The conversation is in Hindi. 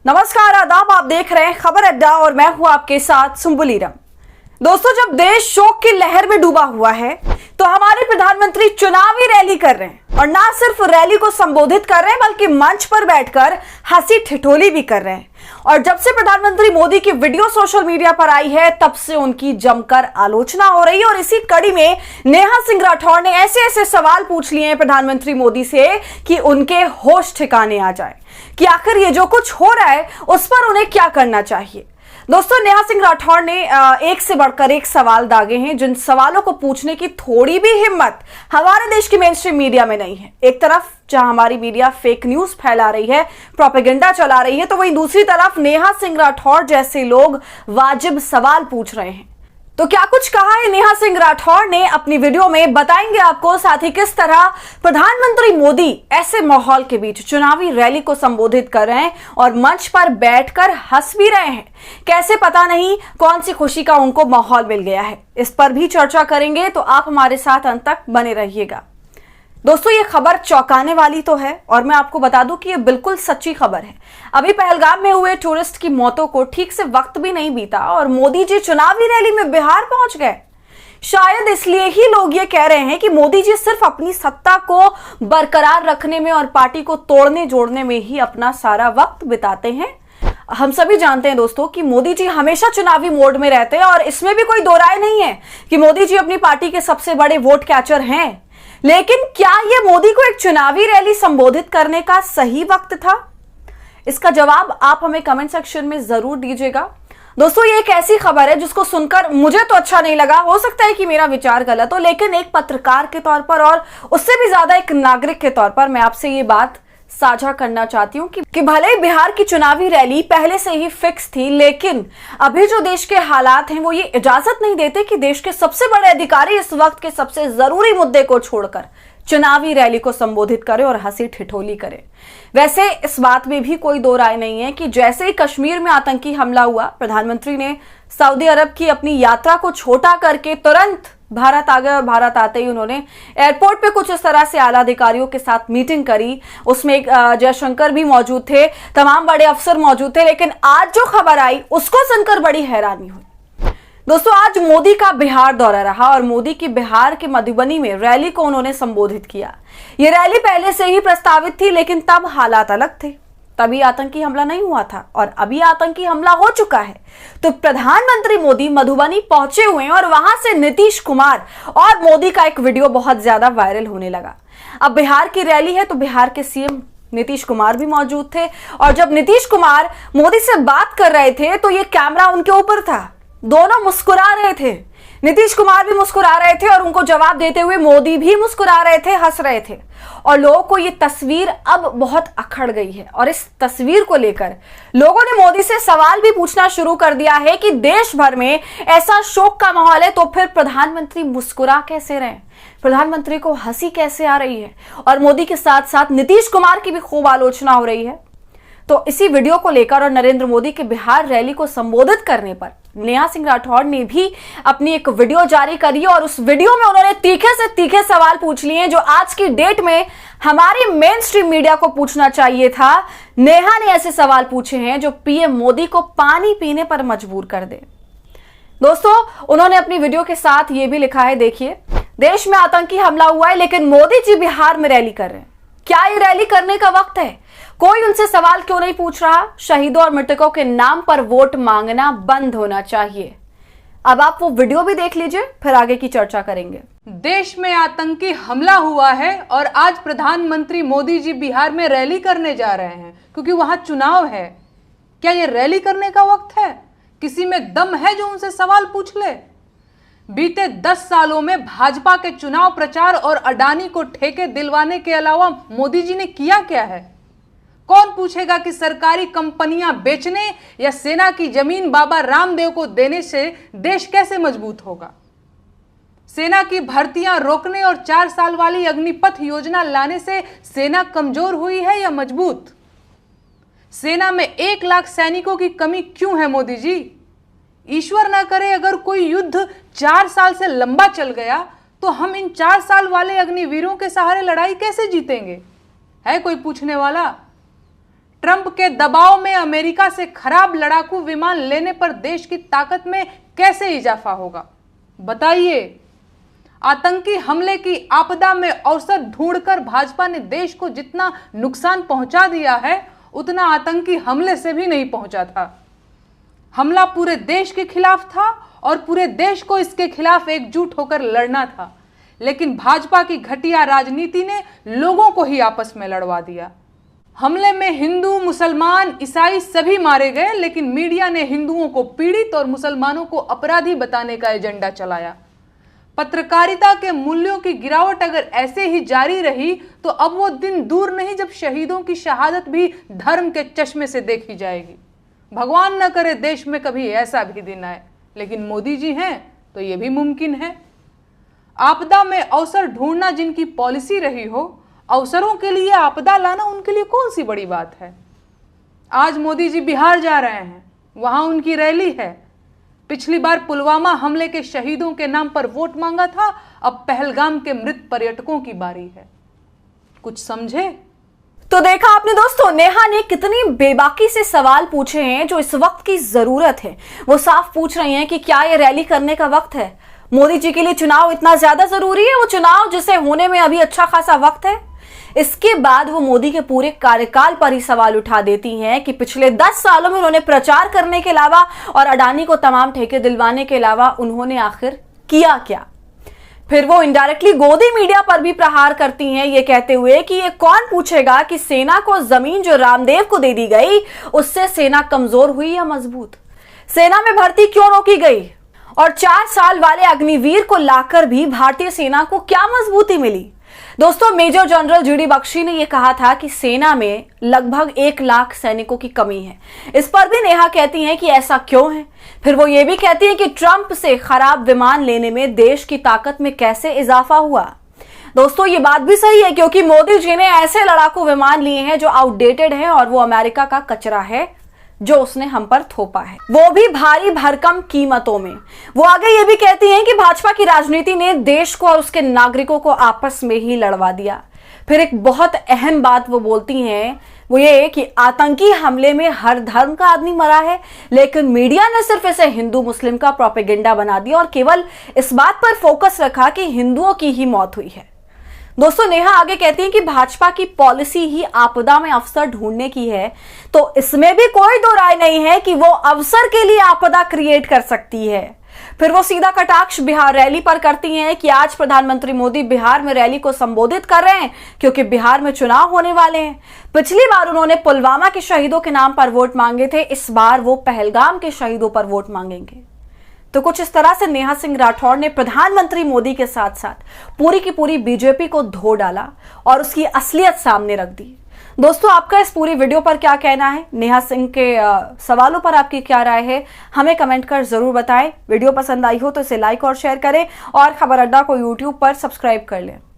नमस्कार, आदाब। आप देख रहे हैं खबर अड्डा और मैं हूं आपके साथ सुंबुली राम। दोस्तों, जब देश शोक की लहर में डूबा हुआ है तो हमारे प्रधानमंत्री चुनावी रैली कर रहे हैं और ना सिर्फ रैली को संबोधित कर रहे हैं बल्कि मंच पर बैठकर हंसी ठिठोली भी कर रहे हैं। और जब से प्रधानमंत्री मोदी की वीडियो सोशल मीडिया पर आई है तब से उनकी जमकर आलोचना हो रही है। और इसी कड़ी में नेहा सिंह राठौर ने ऐसे ऐसे सवाल पूछ लिए हैं प्रधानमंत्री मोदी से कि उनके होश ठिकाने आ जाए कि आखिर ये जो कुछ हो रहा है उस पर उन्हें क्या करना चाहिए। दोस्तों, नेहा सिंह राठौर ने एक से बढ़कर एक सवाल दागे हैं जिन सवालों को पूछने की थोड़ी भी हिम्मत हमारे देश की मेन स्ट्रीम मीडिया में नहीं है। एक तरफ जहां हमारी मीडिया फेक न्यूज फैला रही है, प्रोपेगेंडा चला रही है, तो वहीं दूसरी तरफ नेहा सिंह राठौर जैसे लोग वाजिब सवाल पूछ रहे हैं। तो क्या कुछ कहा है नेहा सिंह राठौर ने अपनी वीडियो में, बताएंगे आपको। साथ ही किस तरह प्रधानमंत्री मोदी ऐसे माहौल के बीच चुनावी रैली को संबोधित कर रहे हैं और मंच पर बैठकर हंस भी रहे हैं। कैसे, पता नहीं कौन सी खुशी का उनको माहौल मिल गया है। इस पर भी चर्चा करेंगे, तो आप हमारे साथ अंत तक बने रहिएगा। दोस्तों, ये खबर चौंकाने वाली तो है और मैं आपको बता दूं कि ये बिल्कुल सच्ची खबर है। अभी पहलगाम में हुए टूरिस्ट की मौतों को ठीक से वक्त भी नहीं बीता और मोदी जी चुनावी रैली में बिहार पहुंच गए। शायद इसलिए ही लोग ये कह रहे हैं कि मोदी जी सिर्फ अपनी सत्ता को बरकरार रखने में और पार्टी को तोड़ने जोड़ने में ही अपना सारा वक्त बिताते हैं। हम सभी जानते हैं दोस्तों कि मोदी जी हमेशा चुनावी मोड में रहते हैं और इसमें भी कोई दो राय नहीं है कि मोदी जी अपनी पार्टी के सबसे बड़े वोट कैचर हैं। लेकिन क्या यह मोदी को एक चुनावी रैली संबोधित करने का सही वक्त था? इसका जवाब आप हमें कमेंट सेक्शन में जरूर दीजिएगा। दोस्तों, ये एक ऐसी खबर है जिसको सुनकर मुझे तो अच्छा नहीं लगा। हो सकता है कि मेरा विचार गलत हो, लेकिन एक पत्रकार के तौर पर और उससे भी ज्यादा एक नागरिक के तौर पर मैं आपसे ये बात साझा करना चाहती हूं कि भले ही बिहार की चुनावी रैली पहले से ही फिक्स थी, लेकिन अभी जो देश के हालात हैं वो ये इजाजत नहीं देते कि देश के सबसे बड़े अधिकारी इस वक्त के सबसे जरूरी मुद्दे को छोड़कर चुनावी रैली को संबोधित करें और हंसी ठिठोली करें। वैसे इस बात में भी कोई दो राय नहीं है कि जैसे ही कश्मीर में आतंकी हमला हुआ, प्रधानमंत्री ने सऊदी अरब की अपनी यात्रा को छोटा करके तुरंत भारत आ गए और भारत आते ही उन्होंने एयरपोर्ट पे कुछ इस तरह से आला अधिकारियों के साथ मीटिंग करी। उसमें एक जयशंकर भी मौजूद थे, तमाम बड़े अफसर मौजूद थे। लेकिन आज जो खबर आई उसको सुनकर बड़ी हैरानी हुई। दोस्तों, आज मोदी का बिहार दौरा रहा और मोदी की बिहार के मधुबनी में रैली को उन्होंने संबोधित किया। ये रैली पहले से ही प्रस्तावित थी, लेकिन तब हालात अलग थे। तभी आतंकी हमला नहीं हुआ था और अभी आतंकी हमला हो चुका है। तो प्रधानमंत्री मोदी मधुबनी पहुंचे हुए हैं और वहां से नीतीश कुमार और मोदी का एक वीडियो बहुत ज्यादा वायरल होने लगा। अब बिहार की रैली है तो बिहार के सीएम नीतीश कुमार भी मौजूद थे और जब नीतीश कुमार मोदी से बात कर रहे थे तो ये कैमरा उनके ऊपर था। दोनों मुस्कुरा रहे थे, नीतीश कुमार भी मुस्कुरा रहे थे और उनको जवाब देते हुए मोदी भी मुस्कुरा रहे थे, हंस रहे थे। और लोगों को ये तस्वीर अब बहुत अखड़ गई है और इस तस्वीर को लेकर लोगों ने मोदी से सवाल भी पूछना शुरू कर दिया है कि देश भर में ऐसा शोक का माहौल है तो फिर प्रधानमंत्री मुस्कुरा कैसे रहे, प्रधानमंत्री को हंसी कैसे आ रही है। और मोदी के साथ साथ नीतीश कुमार की भी खूब आलोचना हो रही है। तो इसी वीडियो को लेकर और नरेंद्र मोदी के बिहार रैली को संबोधित करने पर नेहा सिंह राठौर ने भी अपनी एक वीडियो जारी करी और उस वीडियो में उन्होंने तीखे से तीखे सवाल पूछ लिए जो आज की डेट में हमारी मेन स्ट्रीम मीडिया को पूछना चाहिए था। नेहा ने ऐसे सवाल पूछे हैं जो पीएम मोदी को पानी पीने पर मजबूर कर दे। दोस्तों, उन्होंने अपनी वीडियो के साथ ये भी लिखा है, देखिए, देश में आतंकी हमला हुआ है लेकिन मोदी जी बिहार में रैली कर रहे हैं। क्या ये रैली करने का वक्त है? कोई उनसे सवाल क्यों नहीं पूछ रहा? शहीदों और मृतकों के नाम पर वोट मांगना बंद होना चाहिए। अब आप वो वीडियो भी देख लीजिए, फिर आगे की चर्चा करेंगे। देश में आतंकी हमला हुआ है और आज प्रधानमंत्री मोदी जी बिहार में रैली करने जा रहे हैं क्योंकि वहां चुनाव है। क्या ये रैली करने का वक्त है? किसी में दम है जो उनसे सवाल पूछ ले? बीते 10 सालों में भाजपा के चुनाव प्रचार और अडानी को ठेके दिलवाने के अलावा मोदी जी ने किया क्या है? कौन पूछेगा कि सरकारी कंपनियां बेचने या सेना की जमीन बाबा रामदेव को देने से देश कैसे मजबूत होगा? सेना की भर्तियां रोकने और 4 साल वाली अग्निपथ योजना लाने से सेना कमजोर हुई है या मजबूत? सेना में 1 लाख सैनिकों की कमी क्यों है मोदी जी? ईश्वर ना करे अगर कोई युद्ध 4 साल से लंबा चल गया तो हम इन 4 साल वाले अग्निवीरों के सहारे लड़ाई कैसे जीतेंगे? है कोई पूछने वाला? ट्रंप के दबाव में अमेरिका से खराब लड़ाकू विमान लेने पर देश की ताकत में कैसे इजाफा होगा? बताइए। आतंकी हमले की आपदा में अवसर ढूंढकर भाजपा ने देश को जितना नुकसान पहुंचा दिया है, उतना आतंकी हमले से भी नहीं पहुंचा था। हमला पूरे देश के खिलाफ था और पूरे देश को इसके खिलाफ एकजुट होकर लड़ना था, लेकिन भाजपा की घटिया राजनीति ने लोगों को ही आपस में लड़वा दिया। हमले में हिंदू, मुसलमान, ईसाई सभी मारे गए, लेकिन मीडिया ने हिंदुओं को पीड़ित और मुसलमानों को अपराधी बताने का एजेंडा चलाया। पत्रकारिता के मूल्यों की गिरावट अगर ऐसे ही जारी रही तो अब वो दिन दूर नहीं जब शहीदों की शहादत भी धर्म के चश्मे से देखी जाएगी। भगवान न करे देश में कभी ऐसा भी दिन आए, लेकिन मोदी जी हैं तो ये भी मुमकिन है। आपदा में अवसर ढूंढना जिनकी पॉलिसी रही हो, अवसरों के लिए आपदा लाना उनके लिए कौन सी बड़ी बात है। आज मोदी जी बिहार जा रहे हैं, वहां उनकी रैली है। पिछली बार पुलवामा हमले के शहीदों के नाम पर वोट मांगा था, अब पहलगाम के मृत पर्यटकों की बारी है। कुछ समझे? तो देखा आपने दोस्तों, नेहा ने कितनी बेबाकी से सवाल पूछे हैं जो इस वक्त की जरूरत है। वो साफ पूछ रही हैं कि क्या ये रैली करने का वक्त है? मोदी जी के लिए चुनाव इतना ज्यादा जरूरी है? वो चुनाव जिसे होने में अभी अच्छा खासा वक्त है। इसके बाद वो मोदी के पूरे कार्यकाल पर ही सवाल उठा देती हैं कि पिछले 10 सालों में उन्होंने प्रचार करने के अलावा और अडानी को तमाम ठेके दिलवाने के अलावा उन्होंने आखिर किया क्या। फिर वो इनडायरेक्टली गोदी मीडिया पर भी प्रहार करती हैं, ये कहते हुए कि ये कौन पूछेगा कि सेना को जमीन जो रामदेव को दे दी गई उससे सेना कमजोर हुई या मजबूत। सेना में भर्ती क्यों रोकी गई और 4 साल वाले अग्निवीर को लाकर भी भारतीय सेना को क्या मजबूती मिली। दोस्तों, मेजर जनरल जीडी बख्शी ने यह कहा था कि सेना में लगभग 1 लाख सैनिकों की कमी है। इस पर भी नेहा कहती हैं कि ऐसा क्यों है। फिर वो ये भी कहती हैं कि ट्रंप से खराब विमान लेने में देश की ताकत में कैसे इजाफा हुआ। दोस्तों, ये बात भी सही है क्योंकि मोदी जी ने ऐसे लड़ाकू विमान लिए हैं जो आउटडेटेड है और वो अमेरिका का कचरा है जो उसने हम पर थोपा है, वो भी भारी भरकम कीमतों में। वो आगे ये भी कहती हैं कि भाजपा की राजनीति ने देश को और उसके नागरिकों को आपस में ही लड़वा दिया। फिर एक बहुत अहम बात वो बोलती हैं, वो ये कि आतंकी हमले में हर धर्म का आदमी मरा है, लेकिन मीडिया ने सिर्फ इसे हिंदू मुस्लिम का प्रोपेगेंडा बना दिया और केवल इस बात पर फोकस रखा कि हिंदुओं की ही मौत हुई है। दोस्तों, नेहा आगे कहती हैं कि भाजपा की पॉलिसी ही आपदा में अवसर ढूंढने की है, तो इसमें भी कोई दो राय नहीं है कि वो अवसर के लिए आपदा क्रिएट कर सकती है। फिर वो सीधा कटाक्ष बिहार रैली पर करती हैं कि आज प्रधानमंत्री मोदी बिहार में रैली को संबोधित कर रहे हैं क्योंकि बिहार में चुनाव होने वाले हैं। पिछली बार उन्होंने पुलवामा के शहीदों के नाम पर वोट मांगे थे, इस बार वो पहलगाम के शहीदों पर वोट मांगेंगे। तो कुछ इस तरह से नेहा सिंह राठौर ने प्रधानमंत्री मोदी के साथ साथ पूरी की पूरी बीजेपी को धो डाला और उसकी असलियत सामने रख दी। दोस्तों, आपका इस पूरी वीडियो पर क्या कहना है? नेहा सिंह के सवालों पर आपकी क्या राय है? हमें कमेंट कर जरूर बताएं। वीडियो पसंद आई हो तो इसे लाइक और शेयर करें और खबर अड्डा को यूट्यूब पर सब्सक्राइब कर लें।